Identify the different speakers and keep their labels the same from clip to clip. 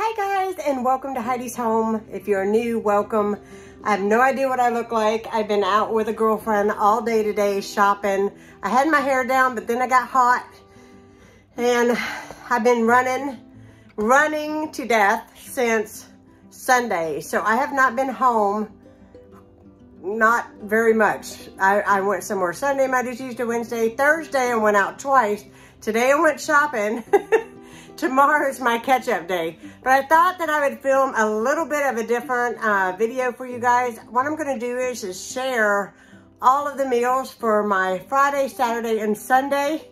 Speaker 1: Hi guys, and welcome to Heidi's home. If you're new, welcome. I have no idea what I look like. I've been out with a girlfriend all day today shopping. I had my hair down, but then I got hot and I've been running to death since Sunday. So I have not been home, not very much. I went somewhere Sunday, Monday, Tuesday, Wednesday, Thursday, and went out twice. Today I went shopping. Tomorrow is my catch-up day. But I thought that I would film a little bit of a different video for you guys. What I'm gonna do is share all of the meals for my Friday, Saturday, and Sunday,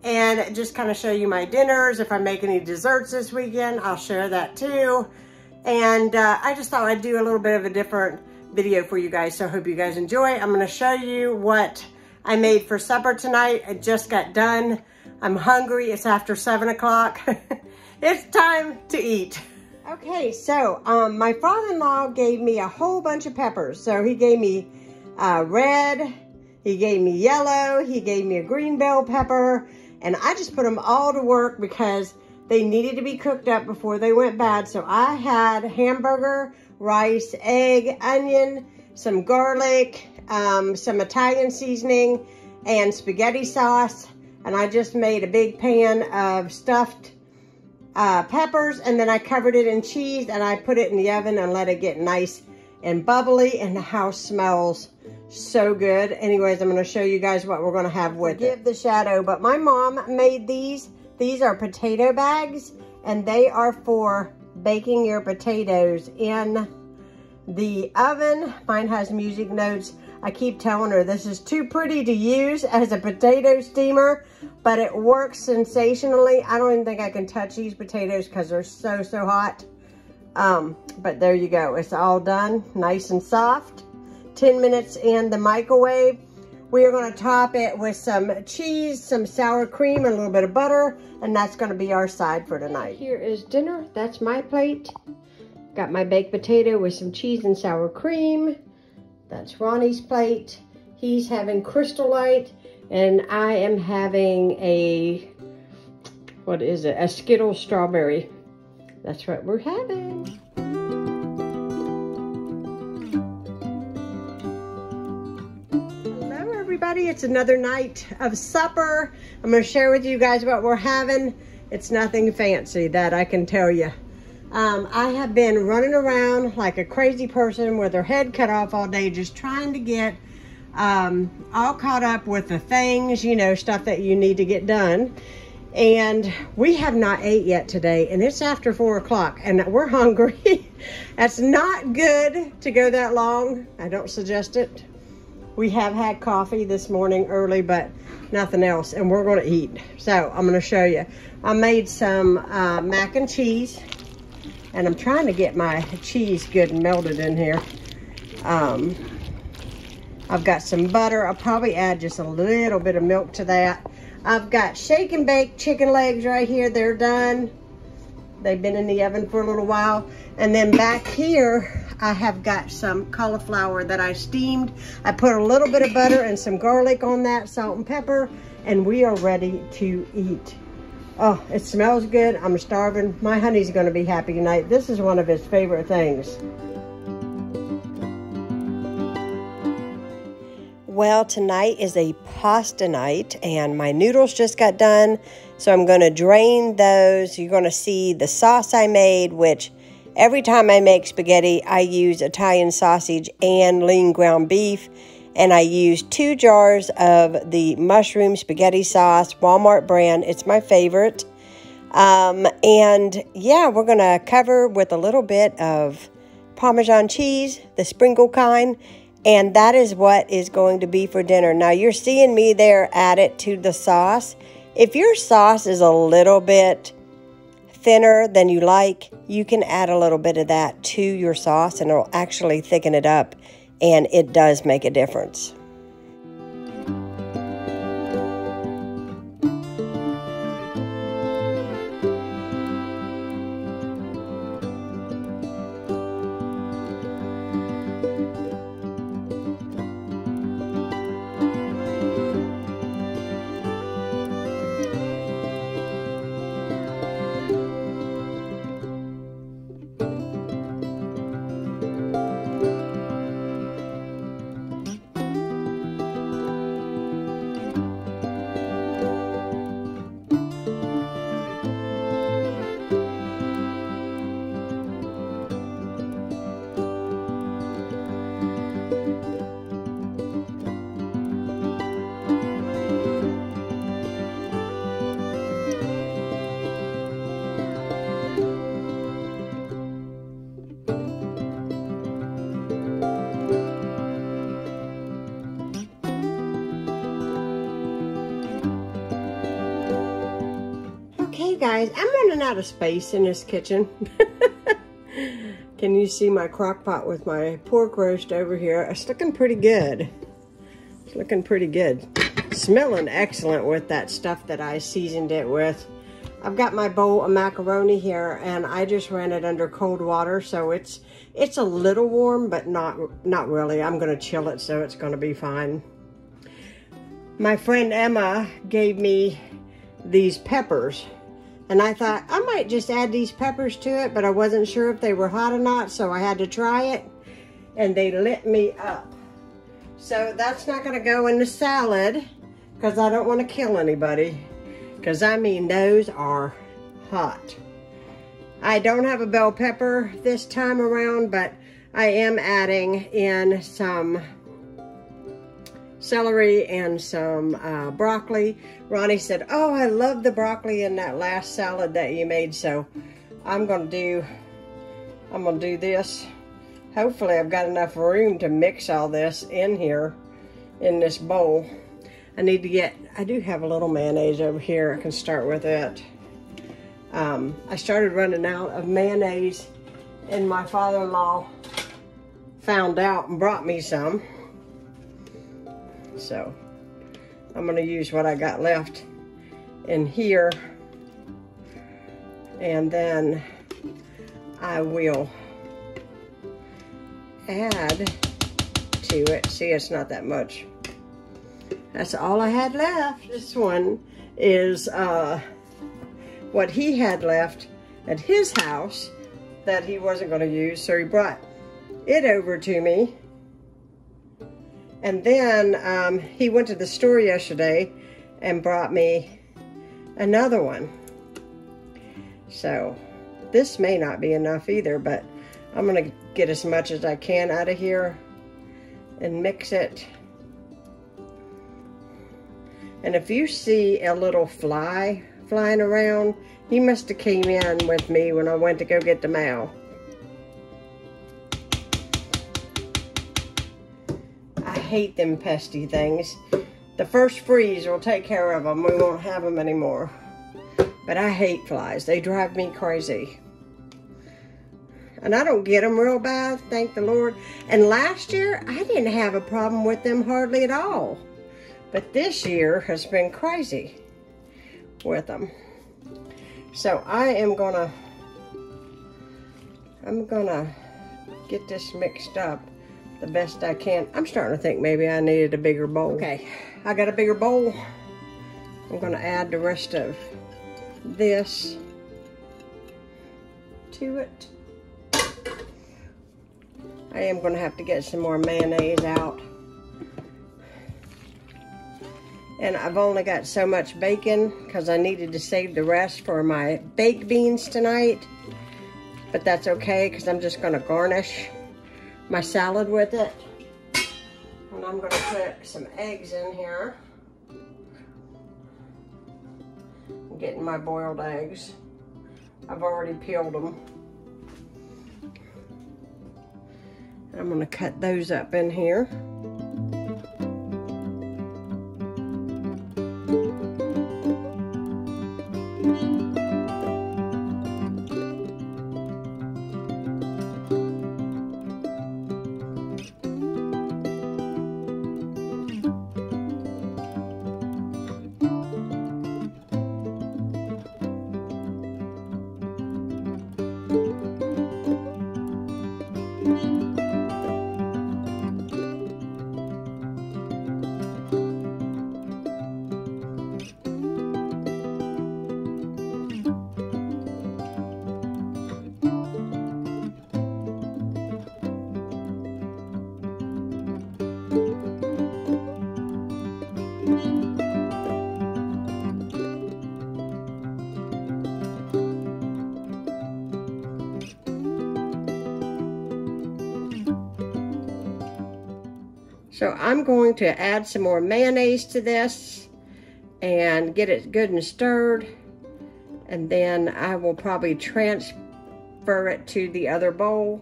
Speaker 1: and just kind of show you my dinners. If I make any desserts this weekend, I'll share that too. And I just thought I'd do a little bit of a different video for you guys, so I hope you guys enjoy. I'm gonna show you what I made for supper tonight. I just got done. I'm hungry. It's after 7 o'clock. It's time to eat. Okay, so my father-in-law gave me a whole bunch of peppers. So he gave me red, he gave me yellow, he gave me a green bell pepper, and I just put them all to work because they needed to be cooked up before they went bad. So I had hamburger, rice, egg, onion, some garlic, some Italian seasoning, and spaghetti sauce. And I just made a big pan of stuffed peppers, and then I covered it in cheese, and I put it in the oven and let it get nice and bubbly, and the house smells so good. Anyways, I'm going to show you guys what we're going to have with it. Forgive the shadow, but my mom made these. These are potato bags, and they are for baking your potatoes in the oven. Mine has music notes. I keep telling her this is too pretty to use as a potato steamer, but it works sensationally. I don't even think I can touch these potatoes because they're so hot. But there you go. It's all done, nice and soft. 10 minutes in the microwave. We are going to top it with some cheese, some sour cream, and a little bit of butter, and that's going to be our side for tonight. Here is dinner. That's my plate. Got my baked potato with some cheese and sour cream. That's Ronnie's plate. He's having Crystal Light, and I am having a, what is it? A Skittles strawberry. That's what we're having. Hello, everybody. It's another night of supper. I'm going to share with you guys what we're having. It's nothing fancy, that I can tell you. I have been running around like a crazy person with her head cut off all day, just trying to get all caught up with the things, you know, stuff that you need to get done. And we have not ate yet today, and it's after 4 o'clock, and we're hungry. That's not good to go that long. I don't suggest it. We have had coffee this morning early, but nothing else, and we're going to eat. So I'm going to show you. I made some mac and cheese. And I'm trying to get my cheese good and melted in here. I've got some butter. I'll probably add just a little bit of milk to that. I've got shake and bake chicken legs right here. They're done. They've been in the oven for a little while. And then back here, I have got some cauliflower that I steamed. I put a little bit of butter and some garlic on that, salt and pepper, and we are ready to eat. Oh, it smells good. I'm starving. My honey's going to be happy tonight. This is one of his favorite things. Well, tonight is a pasta night, and my noodles just got done. So I'm going to drain those. You're going to see the sauce I made, which every time I make spaghetti, I use Italian sausage and lean ground beef. And I use 2 jars of the mushroom spaghetti sauce, Walmart brand. It's my favorite. And yeah, we're going to cover with a little bit of Parmesan cheese, the sprinkle kind. And that is what is going to be for dinner. Now, you're seeing me there add it to the sauce. If your sauce is a little bit thinner than you like, you can add a little bit of that to your sauce, and it'll actually thicken it up. And it does make a difference. guys, I'm running out of space in this kitchen. Can you see my crock pot with my pork roast over here? It's looking pretty good. It's looking pretty good. Smelling excellent with that stuff that I seasoned it with. I've got my bowl of macaroni here, and I just ran it under cold water, so it's a little warm, but not really. I'm gonna chill it, so it's gonna be fine. My friend Emma gave me these peppers, and I thought I might just add these peppers to it, but I wasn't sure if they were hot or not, so I had to try it, and they lit me up. So that's not gonna go in the salad, because I don't want to kill anybody, because I mean those are hot. I don't have a bell pepper this time around, but I am adding in some celery and some broccoli. Ronnie said, oh, I love the broccoli in that last salad that you made, so I'm gonna do this. Hopefully I've got enough room to mix all this in here in this bowl. I do have a little mayonnaise over here. I can start with it. I started running out of mayonnaise, and my father-in-law found out and brought me some. So I'm gonna use what I got left in here, and then I will add to it. See, it's not that much. That's all I had left. This one is what he had left at his house that he wasn't going to use, so he brought it over to me. And then he went to the store yesterday and brought me another one. So this may not be enough either, but I'm going to get as much as I can out of here and mix it. And if you see a little fly flying around, he must have came in with me when I went to go get the mail. I hate them pesky things. The first freeze will take care of them. We won't have them anymore. But I hate flies. They drive me crazy. And I don't get them real bad, thank the Lord. And last year, I didn't have a problem with them hardly at all. But this year has been crazy with them. So I'm gonna get this mixed up the best I can. I'm starting to think maybe I needed a bigger bowl. Okay, I got a bigger bowl. I'm gonna add the rest of this to it. I am gonna have to get some more mayonnaise out. And I've only got so much bacon because I needed to save the rest for my baked beans tonight. But that's okay because I'm just going to garnish my salad with it. And I'm going to put some eggs in here. I'm getting my boiled eggs. I've already peeled them. And I'm going to cut those up in here. So I'm going to add some more mayonnaise to this and get it good and stirred. And then I will probably transfer it to the other bowl.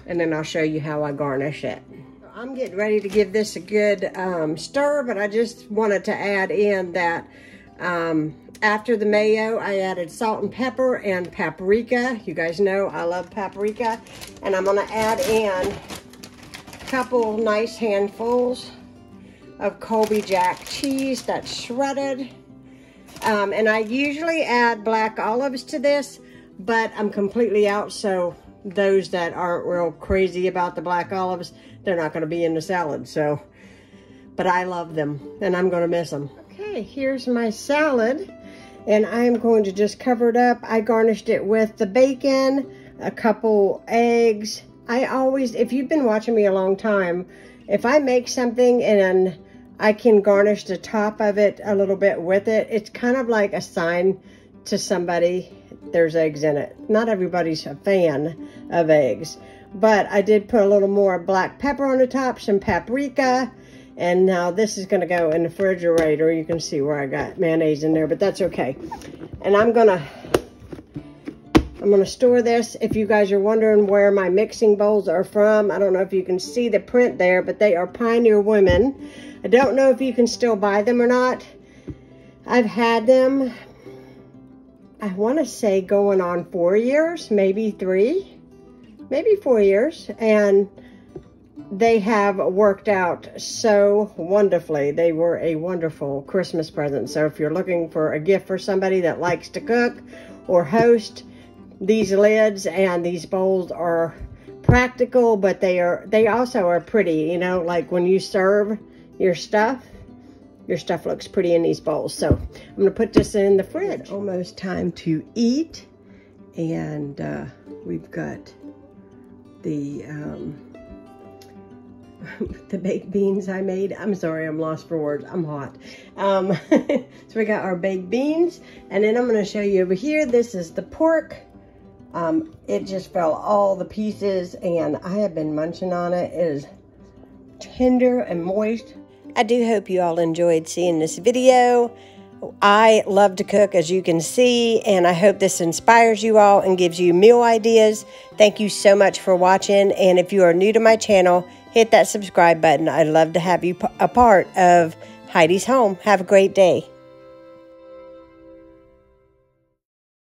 Speaker 1: And then I'll show you how I garnish it. I'm getting ready to give this a good stir, but I just wanted to add in that after the mayo, I added salt and pepper and paprika. You guys know I love paprika. And I'm gonna add in a couple nice handfuls of Colby Jack cheese that's shredded. And I usually add black olives to this, but I'm completely out, so those that aren't real crazy about the black olives, they're not gonna be in the salad, so. But I love them, and I'm gonna miss them. Okay, here's my salad, and I'm going to just cover it up. I garnished it with the bacon, a couple eggs. I always, if you've been watching me a long time, if I make something and I can garnish the top of it a little bit with it, it's kind of like a sign to somebody there's eggs in it. Not everybody's a fan of eggs, but I did put a little more black pepper on the top, some paprika, and now this is gonna go in the refrigerator. You can see where I got mayonnaise in there, but that's okay. And I'm gonna store this. If you guys are wondering where my mixing bowls are from, I don't know if you can see the print there, but they are Pioneer Women. I don't know if you can still buy them or not. I've had them, I want to say going on 4 years, maybe 3, maybe 4 years, and they have worked out so wonderfully. They were a wonderful Christmas present. So if you're looking for a gift for somebody that likes to cook or host, these lids and these bowls are practical, but they also are pretty, you know, like when you serve your stuff looks pretty in these bowls. So I'm gonna put this in the fridge. Almost time to eat, and we've got the the baked beans I made. I'm sorry, I'm lost for words. I'm hot. So we got our baked beans, and then I'm gonna show you over here. This is the pork. It just fell all the pieces, and I have been munching on it. It is tender and moist. I do hope you all enjoyed seeing this video. I love to cook, as you can see, and I hope this inspires you all and gives you meal ideas. Thank you so much for watching, and if you are new to my channel, hit that subscribe button. I'd love to have you a part of Heidi's home. Have a great day.